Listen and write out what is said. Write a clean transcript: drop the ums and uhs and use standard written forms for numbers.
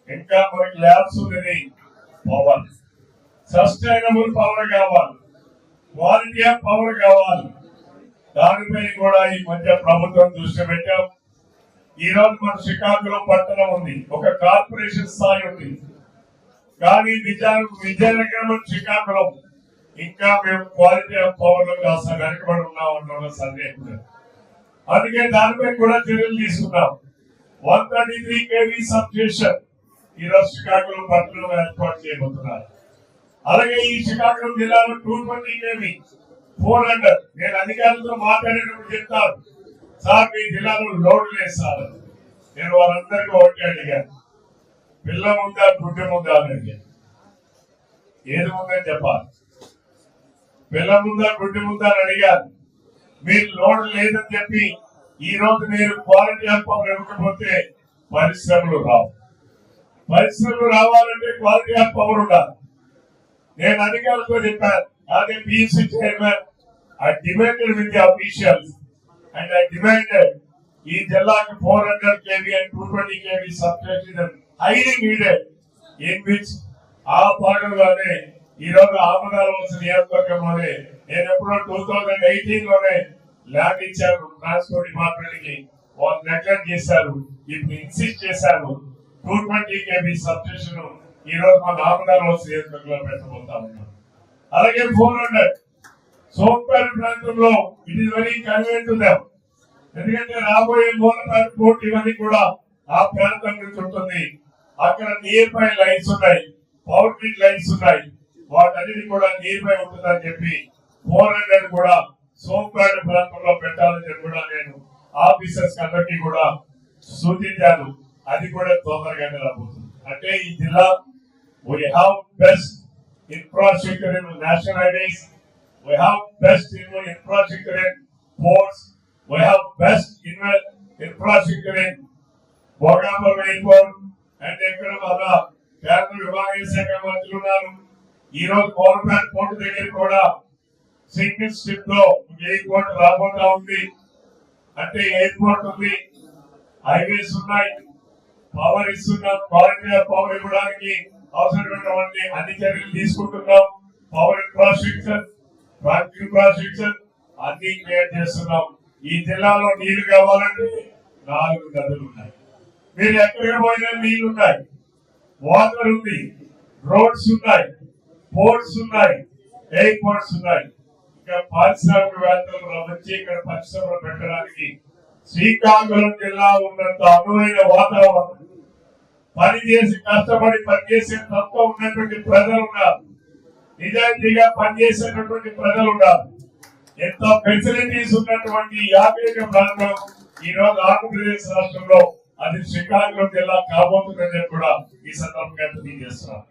ఇంకా మనకి ల్యాబ్స్ ఉన్నది. పవర్, సస్టైనబుల్ పవర్ కావాలి, క్వాలిటీ ఆఫ్ పవర్ కావాలి. దానిపై కూడా ఈ మధ్య ప్రభుత్వం దృష్టి పెట్టాం. ఈ రోజు మన శ్రీకాకుళం పట్టణం ఉంది, ఒక కార్పొరేషన్ స్థాయి ఉంది. కానీ విజయనగరం శ్రీకాకుళం ఇంకా మేము క్వాలిటీ ఆఫ్ పవర్ లో కాస్త వెనకబడి ఉన్నామన్న సందేహం లేదు. అందుకే దానిపై కూడా చర్యలు తీసుకున్నాం. 133 kV సబ్ స్టేషన్ ఈరోజు శ్రీకాకుళం పట్టణంలో ఏర్పాటు చేయబోతున్నారు. అలాగే ఈ శ్రీకాకుళం జిల్లాలో 220 kV 400. నేను అధికారులతో మాట్లాడేటప్పుడు చెప్తాను, సార్ మీ జిల్లాలో లోడ్ లేదు సార్. నేను వారందరికీ ఒకటి అడిగాను, పిల్ల ముందా గుడ్డ ముందా అని అడిగాను. ఏది ముందని చెప్పాలి, పిల్ల ముందా గుడ్డి ముందా అని అడిగాను. మీరు లోడ్ లేదని చెప్పి ఈ రోజు మీరు క్వాలిటీ ఆఫ్ పవర్ ఇవ్వకపోతే పరిశ్రమలు రావు. పరిశ్రమలు రావాలంటే క్వాలిటీ ఆఫ్ పవర్ ఉండాలి. నేను అధికారులతో చెప్పాను, అదే PSC chairman, I demanded with the officials and I demanded ఈ జిల్లాకి 400 kV and 220 kV substation highly needed, in which ఆ భాగంలోనే ఈ రోజు ఆమదాలవలసిన నియోజకవర్గంలోనే నేను ఎప్పుడో 2018 లోనే ల్యాండ్ ఇచ్చాను ట్రాన్స్పోర్ట్ డిపార్ట్మెంట్ కి. వాళ్ళు నెగ్లెక్ట్ చేశారు. ఇప్పుడు ఇన్సిస్ట్ చేశాను 220 kV సబ్స్టేషన్ ఈ రోజు మన ఆమదాలవలసిన నియోజకవర్గంలో పెట్టబోతా ఉన్నాం. అలాగే 400 సోంపేట ప్రాంతంలో it is very convenient to them. ఎందుకంటే రాబోయే మూలపేట కోర్టు ఇవన్నీ కూడా ఆ ప్రాంతం నుంచి ఉంటుంది. అక్కడ నియర్ బై లైన్స్ ఉన్నాయి, పవర్ గ్రిడ్ లైన్స్ ఉన్నాయి, వాటన్నిటి కూడా నియర్ బై ఉంటుందని చెప్పి 400 కూడా సోంపేట ప్రాంతంలో పెట్టాలని చెప్పి కూడా నేను ఆఫీసర్స్ అందరికీ కూడా సూచించాను. అది కూడా తొందరగానే రాబోతుంది. అంటే ఈ జిల్లా we have best infrastructure in national highways, we have best infrastructure in ports, we have best infrastructure in Bhogapuram airport, and ఎక్కడ మన కేంద్ర విభాగీయ శాఖ మంత్రులు ఉన్నారు. ఈ రోజు కోల్పేట పోర్టు దగ్గర కూడా సింగిల్ స్ట్రిప్ లో ఎయిర్పోర్ట్ రాబోతా ఉంది. అంటే ఎయిర్పోర్ట్ ఉంది, హైవేస్ ఉన్నాయి, పవర్ ఇస్తున్నాం. క్వాలిటీ ఆఫ్ పవర్ ఇవ్వడానికి అవసరమైనటువంటి అన్ని చర్యలు తీసుకుంటున్నాం. పవర్ ఇన్ఫ్రాస్ట్రక్చర్, ట్రాక్ ఇన్ఫ్రాస్ట్రక్చర్ అన్ని క్రియేట్ చేస్తున్నాం. ఈ జిల్లాలో నీళ్లు కావాలంటే 4 నదులు ఉన్నాయి. మీరు ఎక్కడికి పోయినా నీళ్లు ఉన్నాయి, వాటర్ ఉంది, రోడ్స్ ఉన్నాయి, పోర్ట్స్ ఉన్నాయి, ఎయిర్పోర్ట్స్ ఉన్నాయి. ఇంకా పారిశ్రామికవేత్తలు వచ్చి ఇక్కడ పరిశ్రమలు పెట్టడానికి శ్రీకాకుళం జిల్లా ఉన్నంత అనువైన వాతావరణం, పనిచేసి కష్టపడి పనిచేసే తత్వం ఉన్నటువంటి ప్రజలు ఉన్నారు, నిజాయితీగా పనిచేసేటటువంటి ప్రజలు ఉన్నారు. ఎంతో ఫెసిలిటీస్ ఉన్నటువంటి ఏకైక ప్రాంతం ఈ రోజు ఆంధ్రప్రదేశ్ రాష్ట్రంలో అది శ్రీకాకుళం జిల్లా కాబోతుందని కూడా ఈ సందర్భంగా తెలియజేస్తున్నాం.